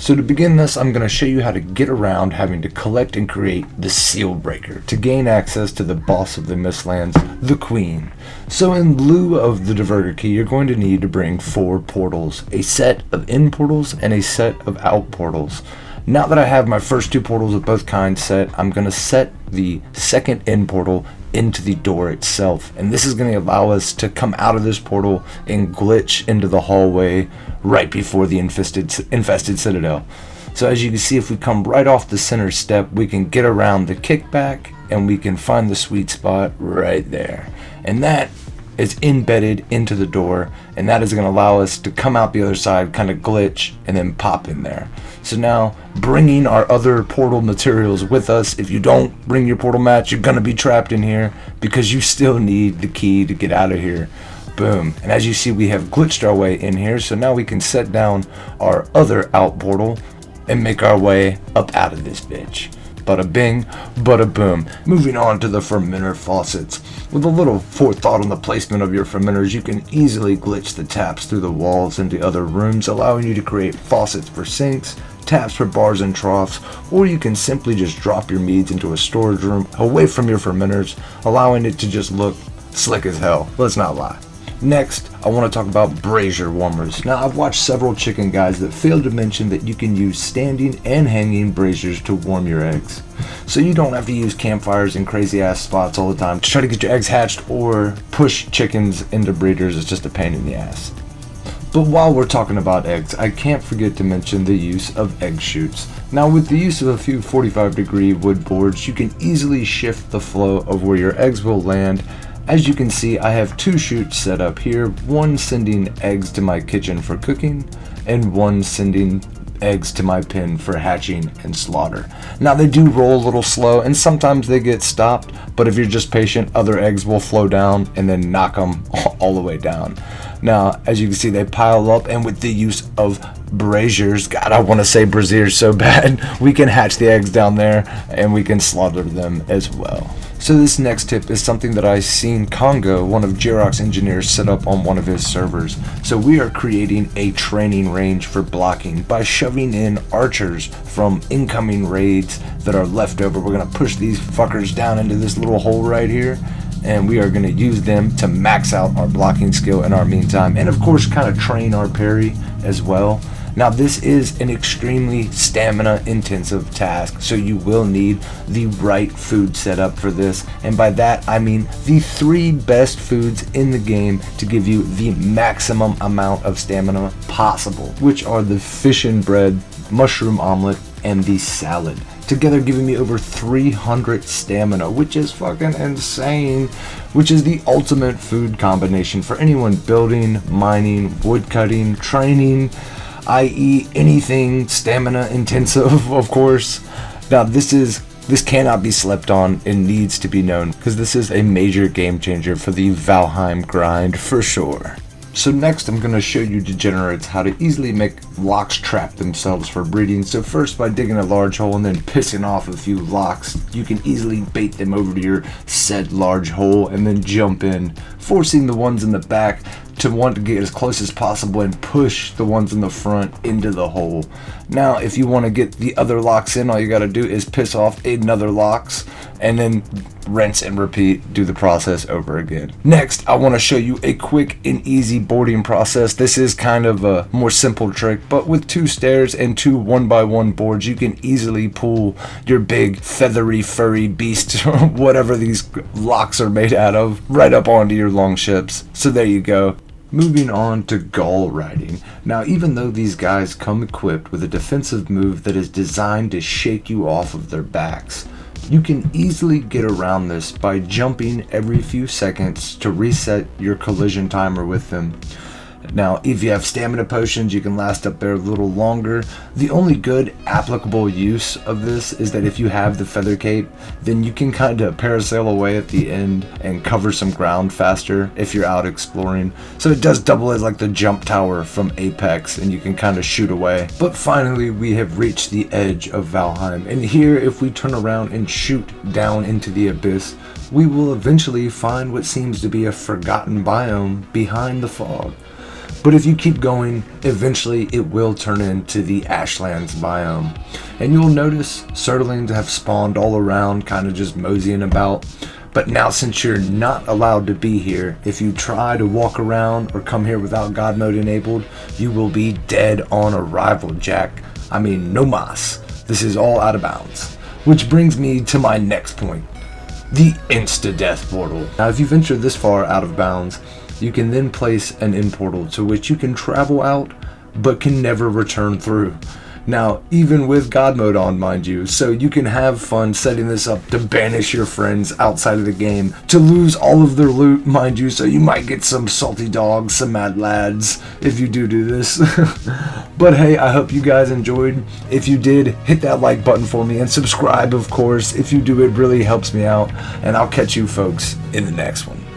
So to begin this, I'm going to show you how to get around having to collect and create the Sealbreaker to gain access to the boss of the Mistlands, the Queen. So in lieu of the Diverter Key, you're going to need to bring 4 portals, a set of in portals and a set of out portals. Now that I have my first 2 portals of both kinds set, I'm going to set the second in portal into the door itself, and this is going to allow us to come out of this portal and glitch into the hallway right before the infested citadel. So as you can see, if we come right off the center step, we can get around the kickback and we can find the sweet spot right there, and that is embedded into the door, and that is going to allow us to come out the other side, kind of glitch, and then pop in there. So now, bringing our other portal materials with us, if you don't bring your portal mats, you're going to be trapped in here because you still need the key to get out of here. Boom. And as you see, we have glitched our way in here, so now we can set down our other out portal and make our way up out of this bitch. Bada bing, bada boom. Moving on to the Fermenter Faucets. With a little forethought on the placement of your fermenters, you can easily glitch the taps through the walls into other rooms, allowing you to create faucets for sinks, taps for bars and troughs, or you can simply just drop your meads into a storage room away from your fermenters, allowing it to just look slick as hell. Let's not lie. Next, I want to talk about Brazier Warmers. Now, I've watched several chicken guys that failed to mention that you can use standing and hanging braziers to warm your eggs. So you don't have to use campfires in crazy ass spots all the time to try to get your eggs hatched or push chickens into breeders. It's just a pain in the ass. But while we're talking about eggs, I can't forget to mention the use of egg chutes. Now, with the use of a few 45-degree wood boards, you can easily shift the flow of where your eggs will land. As you can see, I have 2 chutes set up here, one sending eggs to my kitchen for cooking, and one sending eggs to my pen for hatching and slaughter. Now, they do roll a little slow, and sometimes they get stopped, but if you're just patient, other eggs will flow down and then knock them all the way down. Now, as you can see, they pile up, and with the use of braziers, God, I want to say braziers so bad, we can hatch the eggs down there, and we can slaughter them as well. So this next tip is something that I seen Congo, one of Xerox engineers, set up on one of his servers. So we are creating a training range for blocking by shoving in archers from incoming raids that are left over. We're going to push these fuckers down into this little hole right here, and we are going to use them to max out our blocking skill in our meantime, and of course kind of train our parry as well. Now, this is an extremely stamina intensive task, so you will need the right food setup for this, and by that I mean the 3 best foods in the game to give you the maximum amount of stamina possible, which are the fish and bread, mushroom omelet, and the salad, together giving me over 300 stamina, which is fucking insane, which is the ultimate food combination for anyone building, mining, woodcutting, training, i.e. anything stamina intensive, of course. Now, this cannot be slept on and needs to be known, because this is a major game changer for the Valheim grind for sure. So next, I'm going to show you degenerates how to easily make locks trap themselves for breeding. So first, by digging a large hole and then pissing off a few locks, you can easily bait them over to your said large hole and then jump in, forcing the ones in the back to want to get as close as possible and push the ones in the front into the hole. Now, if you want to get the other locks in, all you got to do is piss off another locks and then rinse and repeat, do the process over again. Next, I want to show you a quick and easy boarding process. This is kind of a more simple trick, but with 2 stairs and 2 1x1 boards, you can easily pull your big feathery furry beast or whatever these locks are made out of right up onto your long ships. So there you go. Moving on to Gjall Riding. Now, even though these guys come equipped with a defensive move that is designed to shake you off of their backs, you can easily get around this by jumping every few seconds to reset your collision timer with them. Now, if you have stamina potions, you can last up there a little longer. The only good applicable use of this is that if you have the feather cape, then you can kind of parasail away at the end and cover some ground faster if you're out exploring. So it does double as like the jump tower from Apex, and you can kind of shoot away. But finally, we have reached the edge of Valheim, and here, if we turn around and shoot down into the abyss, we will eventually find what seems to be a forgotten biome behind the fog. But if you keep going, eventually it will turn into the Ashlands biome. And you'll notice Surtlings have spawned all around, kind of just moseying about. But now since you're not allowed to be here, if you try to walk around or come here without God mode enabled, you will be dead on arrival, Jack. I mean, no mas. This is all out of bounds. Which brings me to my next point. The Insta-Death Portal. Now if you venture this far out of bounds, you can then place an end portal to which you can travel out, but can never return through. Now, even with God mode on, mind you, so you can have fun setting this up to banish your friends outside of the game, to lose all of their loot, mind you, so you might get some salty dogs, some mad lads, if you do this. But hey, I hope you guys enjoyed. If you did, hit that like button for me, and subscribe, of course. If you do, it really helps me out, and I'll catch you folks in the next one.